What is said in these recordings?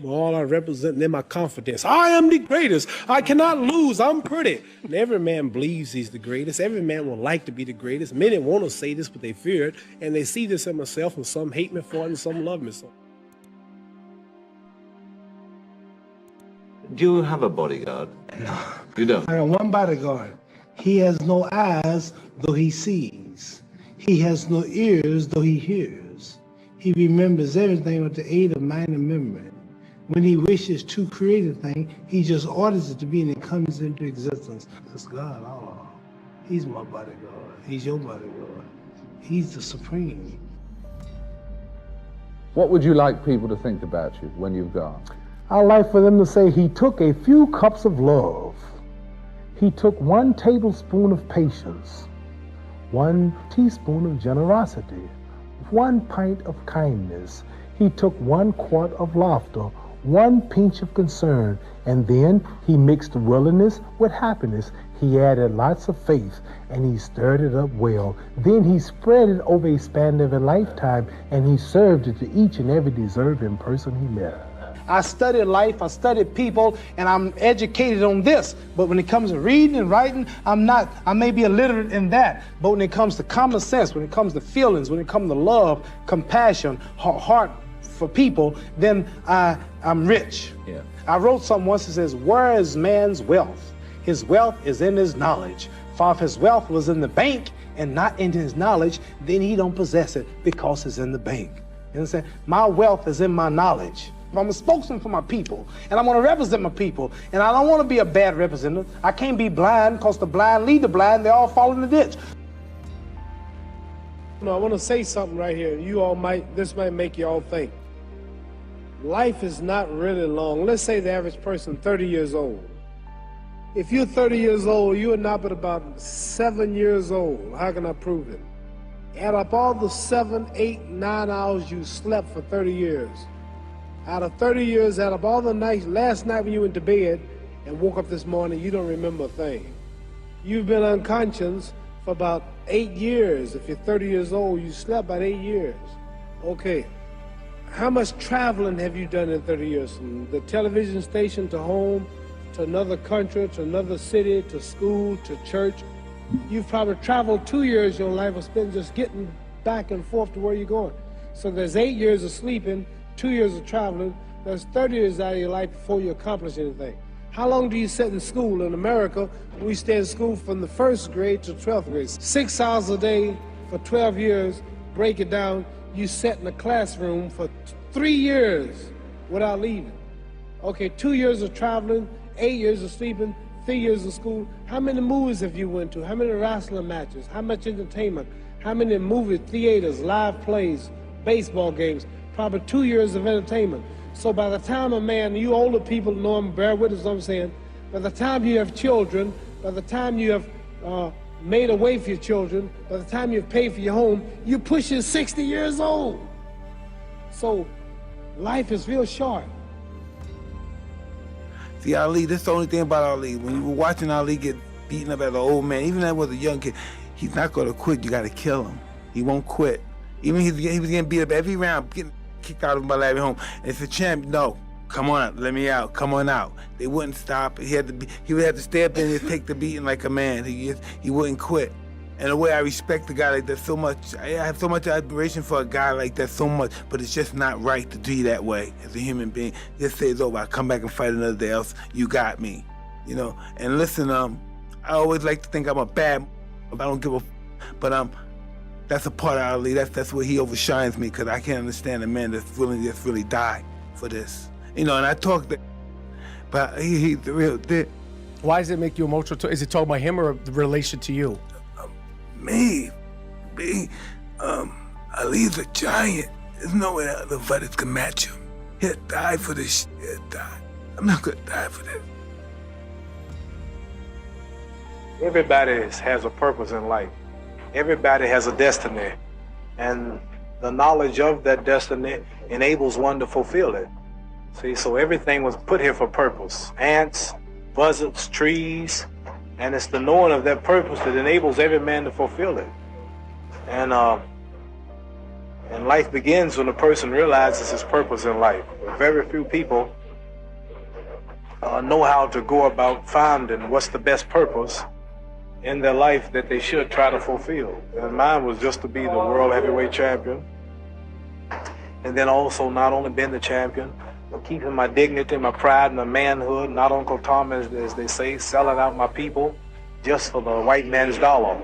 All I represent in my confidence. I am the greatest. I cannot lose. I'm pretty. And every man believes he's the greatest. Every man would like to be the greatest. Many want to say this, but they fear it. And they see this in myself, and some hate me for it, and some love me so. Do you have a bodyguard? No. You don't? I got one bodyguard. He has no eyes, though he sees. He has no ears, though he hears. He remembers everything with the aid of mind and memory. When he wishes to create a thing, he just orders it to be and it comes into existence. That's God. Oh, he's my bodyguard. He's your bodyguard. He's the supreme. What would you like people to think about you when you've gone? I'd like for them to say he took a few cups of love. He took 1 tablespoon of patience, 1 teaspoon of generosity, 1 pint of kindness. He took 1 quart of laughter, 1 pinch of concern, and then he mixed willingness with happiness. He added lots of faith, and he stirred it up well. Then he spread it over a span of a lifetime, and he served it to each and every deserving person he met. I studied life, I studied people, and I'm educated on this. But when it comes to reading and writing, I may be illiterate in that. But when it comes to common sense, when it comes to feelings, when it comes to love, compassion, heart for people, then I'm rich. Yeah. I wrote something once that says, where is man's wealth? His wealth is in his knowledge. For if his wealth was in the bank and not in his knowledge, then he don't possess it because it's in the bank. You understand? My wealth is in my knowledge. I'm a spokesman for my people, and I want to represent my people, and I don't want to be a bad representative. I can't be blind because the blind lead the blind, they all fall in the ditch. No, I want to say something right here. This might make you all think. Life is not really long. Let's say the average person, 30 years old. If you're 30 years old, you are not but about 7 years old. How can I prove it? Add up all the 7, 8, 9 hours you slept for 30 years. Out of 30 years, out of all the nights, last night when you went to bed and woke up this morning, you don't remember a thing. You've been unconscious for about 8 years. If you're 30 years old, you slept about 8 years. Okay, how much traveling have you done in 30 years? From the television station to home, to another country, to another city, to school, to church. You've probably traveled 2 years of your life or spent just getting back and forth to where you're going. So there's 8 years of sleeping, 2 years of traveling, there's 30 years out of your life before you accomplish anything. How long do you sit in school? In America, we stay in school from the 1st grade to 12th grade. 6 hours a day for 12 years, break it down, you sat in a classroom for 3 years without leaving. Okay, 2 years of traveling, 8 years of sleeping, 3 years of school. How many movies have you went to? How many wrestling matches? How much entertainment? How many movie theaters, live plays, baseball games? Probably 2 years of entertainment. So by the time a man, you older people know him, bear witness what I'm saying, by the time you have children, by the time you have made a way for your children, by the time you've paid for your home, you're pushing 60 years old. So life is real short. See, Ali, that's the only thing about Ali. When you were watching Ali get beaten up as an old man, even if that was a young kid, he's not going to quit. You got to kill him. He won't quit. Even he was getting beat up every round, getting kicked out of Malawi home. And it's a champ. No, come on, let me out. Come on out. They wouldn't stop. He would have to stay up there and just take the beating like a man. He wouldn't quit. And the way I respect a guy like that so much, I have so much admiration for a guy like that so much, but it's just not right to be that way as a human being. Just say it's over. I'll come back and fight another day else. You got me, you know. And listen, I always like to think I'm a bad, I don't give a, but that's a part of Ali. That's where he overshines me, because I can't understand a man that's willing to just really die for this. You know, and I talk that, but he's the real thing. Why does it make you emotional? Is it talking about him or the relation to you? Me, Ali's a giant. There's no way other fighters can match him. He'll die for this shit. He'll die. I'm not gonna die for this. Everybody has a purpose in life. Everybody has a destiny. And the knowledge of that destiny enables one to fulfill it. See, so everything was put here for purpose. Ants, buzzards, trees, and it's the knowing of that purpose that enables every man to fulfill it. And And life begins when a person realizes his purpose in life. Very few people know how to go about finding what's the best purpose in their life that they should try to fulfill. And mine was just to be the world heavyweight champion. And then also not only being the champion, but keeping my dignity, my pride, and my manhood, not Uncle Tom, as they say, selling out my people just for the white man's dollar.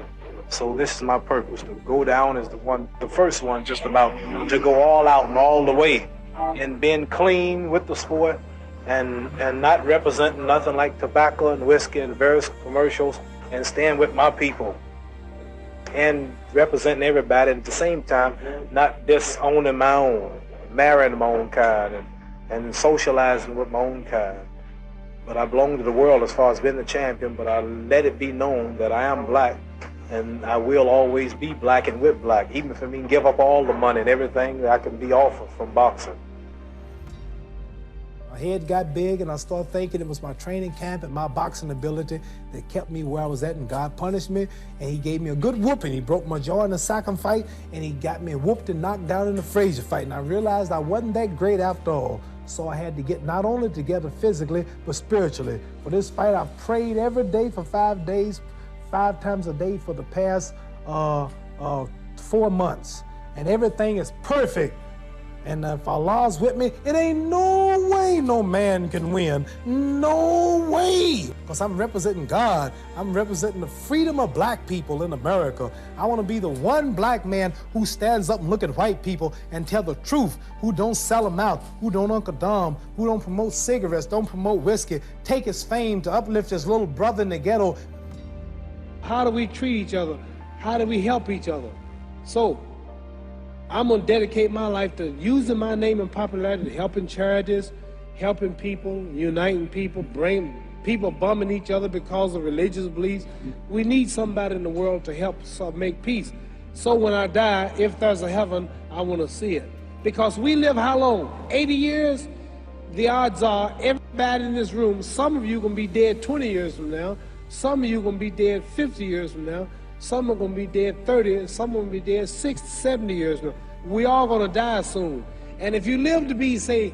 So this is my purpose, to go down as the first one, just about to go all out and all the way, and being clean with the sport, and not representing nothing like tobacco and whiskey and various commercials, and stand with my people and representing everybody, and at the same time not disowning my own, marrying my own kind, and socializing with my own kind. But I belong to the world as far as being the champion, but I let it be known that I am black, and I will always be black and with black, even if I mean give up all the money and everything that I can be offered from boxing. My head got big, and I started thinking it was my training camp and my boxing ability that kept me where I was at, and God punished me, and he gave me a good whooping. He broke my jaw in the second fight, and he got me whooped and knocked down in the Frazier fight, and I realized I wasn't that great after all. So I had to get not only together physically, but spiritually. For this fight, I prayed every day for 5 days, 5 times a day for the past 4 months, and everything is perfect. And if Allah's with me, it ain't no way no man can win. No way. Because I'm representing God. I'm representing the freedom of black people in America. I want to be the one black man who stands up and look at white people and tell the truth, who don't sell them out, who don't Uncle Dom, who don't promote cigarettes, don't promote whiskey, take his fame to uplift his little brother in the ghetto. How do we treat each other? How do we help each other? So, I'm going to dedicate my life to using my name and popularity, helping charities, helping people, uniting people, bring people bumming each other because of religious beliefs. We need somebody in the world to help us make peace. So when I die, if there's a heaven, I want to see it. Because we live how long? 80 years? The odds are everybody in this room, some of you are going to be dead 20 years from now, some of you are going to be dead 50 years from now, some are going to be dead 30, and some are going to be dead 60, 70 years now. We all going to die soon. And if you live to be, say,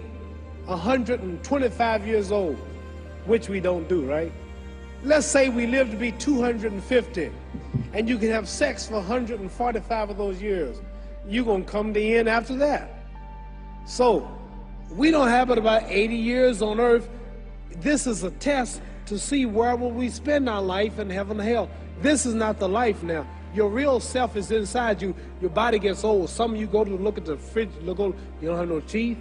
125 years old, which we don't do, right? Let's say we live to be 250, and you can have sex for 145 of those years. You're going to come to the end after that. So, we don't have but about 80 years on earth. This is a test to see where will we spend our life in heaven and hell. This is not the life now. Your real self is inside you. Your body gets old. Some of you go to look at the fridge, you don't have no teeth.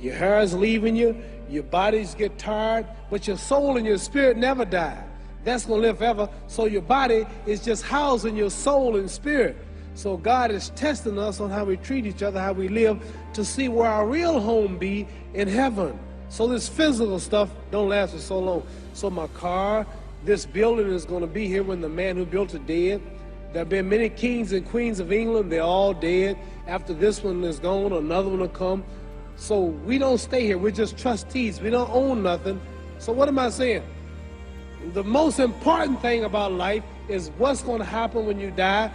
Your hair is leaving you. Your bodies get tired. But your soul and your spirit never die. That's going to live forever. So your body is just housing your soul and spirit. So God is testing us on how we treat each other, how we live, to see where our real home be in heaven. So this physical stuff don't last for so long. So my car, this building is going to be here when the man who built it dead. There have been many kings and queens of England. They're all dead. After this one is gone, another one will come. So we don't stay here. We're just trustees. We don't own nothing. So what am I saying? The most important thing about life is what's going to happen when you die.